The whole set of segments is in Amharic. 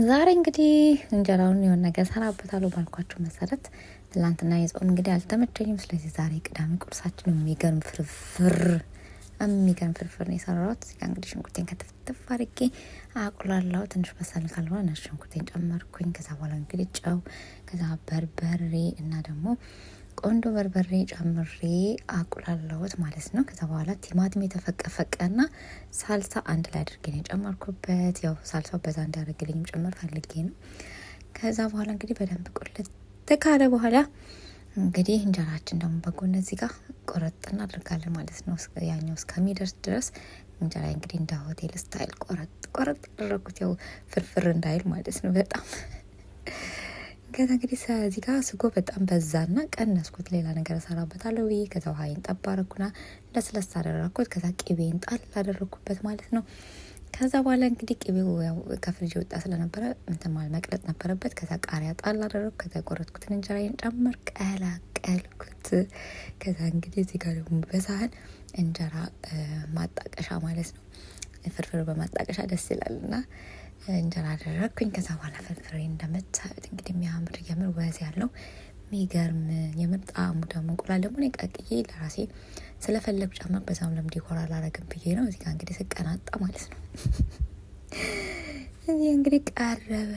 ዛሬ እንግዲህ እንጀራውን የሆነ ነገር ሰራበታለሁ ባልኳችሁ መሰረት ትላንትና የጾም እንግዲህ አልተመቸኝም። ስለዚህ ዛሬ ቅዳሜ ቁርሳችን የሚገርም ፍርፍር ነው የሰራሁት። እዚህ ጋር እንግዲህ ሽንኩርቴን ከተፍተፍ አድርጌ አቁላላው። ትንሽ በሰል ካልሆነ ነጭ ሽንኩርቴን ጨመርኩኝ። ከዛ በኋላ እንግዲህ ጨው፣ ከዛ በርበሬ እና ደግሞ ቆንጆ በርበሬ ጨምሬ አቁላላሁት ማለት ነው። ከዛ በኋላ ቲማቲም የተፈቀፈቀና ሳልሳ አንድ ላይ አድርጌ ነው የጨመርኩበት። ያው ሳልሳው በዛ እንዲያደርግልኝ ጨመር ፈልጌ ነው። ከዛ በኋላ እንግዲህ በደንብ ቁልት ካለ በኋላ እንግዲህ እንጀራችን ደግሞ በጎን እዚህ ጋር ቆረጥ እናደርጋለን ማለት ነው። ያኛው እስከሚደርስ ድረስ እንጀራ እንግዲህ እንደ ሆቴል ስታይል ቆረጥ ያደረኩት ያው ፍርፍር እንዳይል ማለት ነው በጣም ከዛ እንግዲህ እዚህ ጋር ስጎ በጣም በዛና ቀነስኩት። ሌላ ነገር እሰራበታለሁ ብዬ ከዛ ውሃዬን ጠብ አደረኩና ለስለስ አደረኩት። ከዛ ቅቤን ጣል አደረኩበት ማለት ነው። ከዛ በኋላ እንግዲህ ቅቤው ያው ከፍሪጅ ወጣ ስለነበረ እንትን ማለት መቅለጥ ነበረበት። ከዛ ቃሪያ ጣል አደረኩ። ከዛ የቆረጥኩትን እንጀራዬን ጨመር ቀላቀልኩት። ከዛ እንግዲህ እዚህ ጋር ደግሞ በሳህን እንጀራ ማጣቀሻ ማለት ነው። ፍርፍር በማጣቀሻ ደስ ይላልና እንጀራ አደረግኩኝ። ከዛ በኋላ ፍርፍሬ እንደምታዩት እንግዲህ የሚያምር የምር ወዝ ያለው የሚገርም የምር ጣዕሙ ደግሞ እንቁላል ደግሞ እኔ ቀቅዬ ለራሴ ስለፈለጉ ጨመር በዛም ለምን ዲኮር አላረግም ብዬ ነው። እዚህ ጋር እንግዲህ ስቀናጣ ማለት ነው። እዚህ እንግዲህ ቀረበ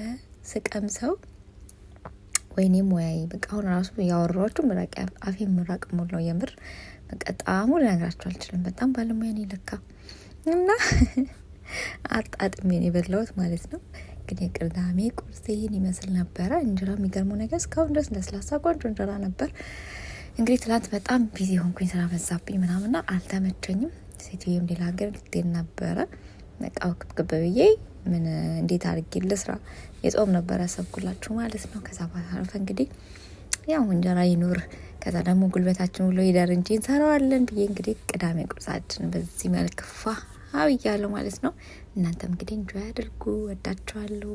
ስቀምሰው ወይኔ ሞያይ በቃ አሁን ራሱ ያወራኋችሁ ምራቅ አፌ ምራቅ ሞላው የምር በቃ ጣዕሙ ልነግራችሁ አልችልም። በጣም ባለሙያ ነኝ ለካ እና አጣጥሜ ነው የበላሁት ማለት ነው። እንግዲህ ቅዳሜ ቁርስ ይሄን ይመስል ነበረ። እንጀራ የሚገርመው ነገር እስካሁን ድረስ ለስላሳ ቆንጆ እንጀራ ነበር። እንግዲህ ትላንት በጣም ቢዚ ሆንኩኝ፣ ስራ በዛብኝ ምናምንና አልተመቸኝም። ሴትዮዬም ሌላ ሀገር ልትሄድ ነበረ። በቃ ክብክብ ብዬ ምን እንዴት አድርጌ ልስራ የጾም ነበረ ያሰብኩላችሁ ማለት ነው። ከዛ ባለፈ እንግዲህ ያው እንጀራ ይኑር ከዛ ደግሞ ጉልበታችን ውሎ ይደር እንጂ እንሰራዋለን ብዬ እንግዲህ ቅዳሜ ቁርሳችን በዚህ መልክ አብያለሁ ማለት ነው። እናንተም እንግዲህ እንጆይ አድርጉ። ወዳችኋለሁ።